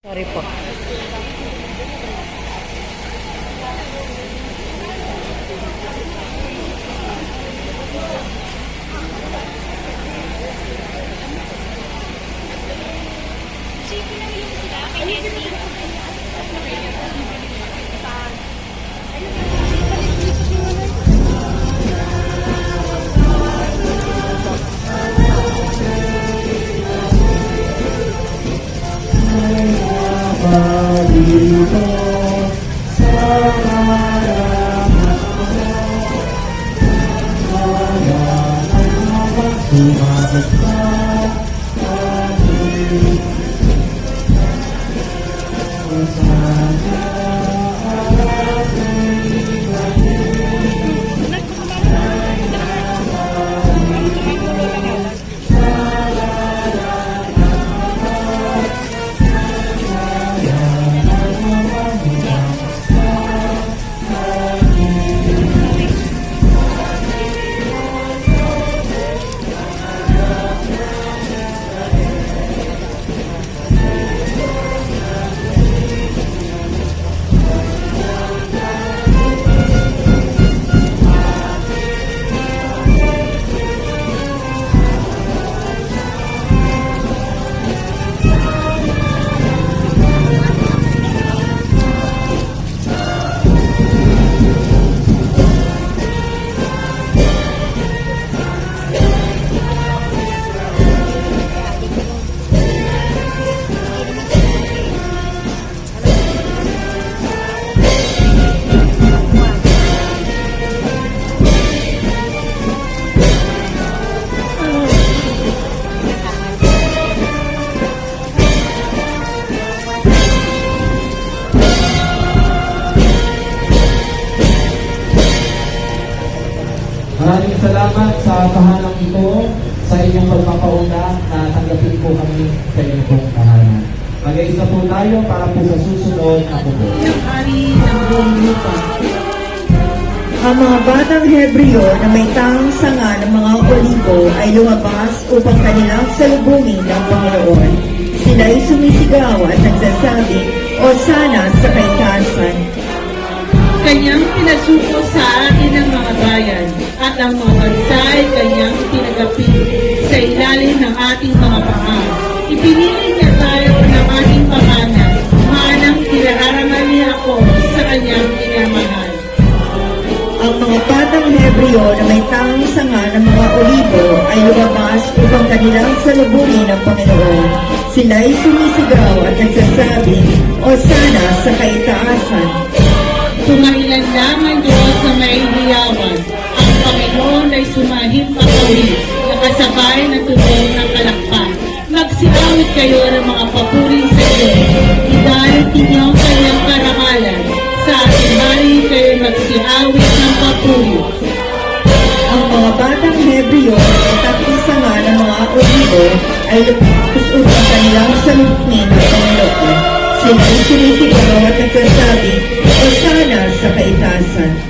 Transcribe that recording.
Sorry po. Maraming salamat sa tahanang ito, sa inyong pagpapauna na tanggapin po kami sa inyong pong tahanan. Mag-isa po tayo para po sa susunod na po. Hari ng buong lupa. Ang mga batang Hebreo na may tanging sanga ng mga olibo ay lumabas upang kanilang salubungin ng Panginoon. Sila'y sumisigaw at nagsasabi, "Osana sa kaitaasan." Kanyang pinasuko sa atin ang mga bayan at ang mga bansa ay kanyang tinagapi sa ilalim ng ating mga paa. Ipinili niya tayo ng ating pangalan, manang kinararangal niya ako sa kanyang minamahal. Ang mga batang Hebreo na may tanging sanga ng mga olibo ay lumabas upang kanilang salubungin ng Panginoon. Sila'y sumisigaw at nagsasabi, "Osana sa kaitaasan." Tumailan lang ang Diyos na may hiyawan. Ang Panginoon ay sumahim patawid, nakasabay ng tunog ng kalakpan. Magsiawit kayo ng mga papuri sa Diyos. Idalit ninyo ang kanyang karangalan. Sa ating hari kayo magsiawit ng papuri. Ang mga batang Hebreo na may tanging sanga ng mga olibo ay lumabas upang kanilang salubungin ng Panginoon. Sila'y sumisigaw at nagsasabi, "Osana sa kaitaasan."